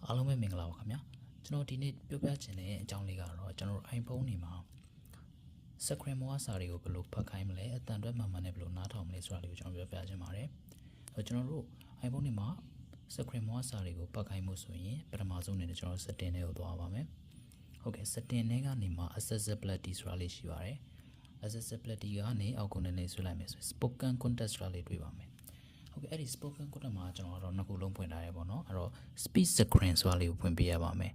အားလုံးပဲမင်္ဂလာပါခင်ဗျာကျွန်တော်ဒီနေ့ပြောပြချင်တဲ့အကြောင်းလေးကတော့ကျွန်တော်တို့ iPhone တွေမှာ screen moa စာတွေကိုဘယ်လိုဖတ်ခိုင်းမလဲအတန်တွက်မှန်မှန်နဲ့ဘယ်လိုနားထောင်မလဲဆိုတာလေးကိုကျွန်တော်ပြောပြချင်ပါတယ်ကျွန်တော်တို့ iPhone တွေမှာ screen moa စာတွေကိုဖတ်ခိုင်းမှုဆိုရင်ပထမဆုံးအနေနဲ့ကျွန်တော် setting တွေကိုသွားပါမယ်ဟုတ်ကဲ့ setting တွေကနေမှာ accessibility ဆိုတာလေးရှိပါတယ် accessibility ကနေအောက်ကိုနည်းနည်းဆွဲလိုက်မယ်ဆိုရင် spoken content ဆိုတာလေးတွေ့ပါမယ်ဟုတ်ကဲ့အဲ့ဒီ spoken content မှာကျွန်တော်တို့နှစ်ခုလုံးဖွင့်ထားရဲပေါ့နော်အဲ့တော့ speed screen ဆိုတာလေးကိုဖွင့်ပေးရပါမယ်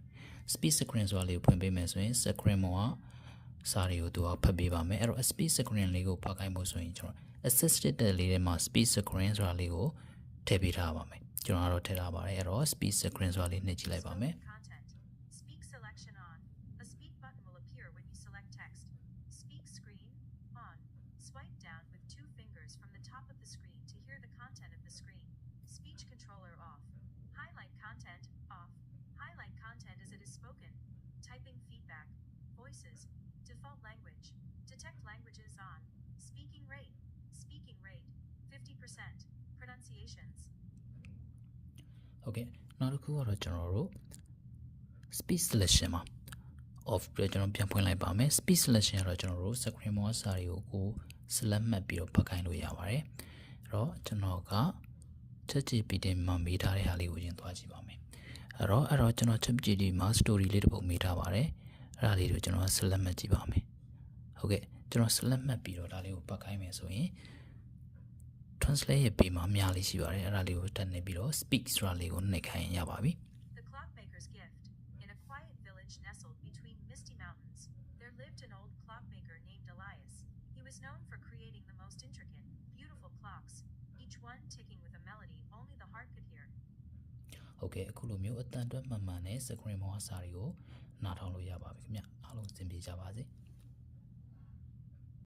speed screen ဆိုတာလေးကိုဖွင့်ပေးမယ်ဆိုရင် screen မှာစာတွေကိုသူကဖတ်ပေးပါမယ်အဲ့တော့ speed screen လေးကိုဖတ်ခိုင်းဖို့ဆိုရင်ကျွန်တော် assisted လေးထဲမှာ speed screen ဆိုတာလေးကိုထည့်ပေးထားပါမယ်ကျွန်တော်ကတော့ထည့်ထားပါတယ်အဲ့တော့ speed screen ဆိုတာလေးနှိပ်ကြည့်လိုက်ပါမယ်Swipe down with 2 fingers from the top of the screen to hear the content of the screen. Speech controller off. Highlight content off. Highlight content as it is spoken. Typing feedback. Voices. Default language. Detect languages on. Speaking rate. Speaking rate. 50%. Pronunciations. ဟုတ်ကဲ့နောက်တစ်ခုကတော့ကျွန်တော်တို့ speech selection မှာ off ပြီးကျွန်တော်ပြန်ဖွင့်လိုက်ပါမယ် speech selection ကတော့ကျွန်တော်တို့ screen moa စာတွေကို select မှတ်ပြီးတော့ဖတ်ခိုင်းလို့ရပါတယ်အဲ့တော့ကျွန်တော်က ChatGPT မှာမေးထားတဲ့ဟာလေးကိုရင်သွားကြည့်ပါမယ်အဲ့တော့ကျွန်တော် ChatGPT မှာ story လေးတစ်ပုဒ်မေးထားပါတယ်အဲ့ဒါလေးကိုကျွန်တော် select မှတ်ကြည့်ပါမယ်ဟုတ်ကဲ့ကျွန်တော် select မှတ်ပြီးတော့ဒါလေးကိုဖတ်ခိုင်းမယ်ဆိုရင် translate ရဲ့ပေမှာအများလေးရှိပါတယ်အဲ့ဒါလေးကိုတက်နေပြီးတော့ speak ဆိုတာလေးကိုနှိပ်ခိုင်းရပါပြီThe Clockmaker's Gift. In a quiet village nestled between misty mountains, there lived an old clockmaker named Elias. He was known for creating the most intricate, beautiful clocks, each one ticking with a melody only the heart could hear. ဟုတ်ကဲ့အခုလိုမျိုးအတန်တွက်မှန်မှန်နဲ့ screen moa စာတွေကိုနားထောင်လို့ရပါပြီခင်ဗျအားလုံးအဆင်ပြေကြပါစေ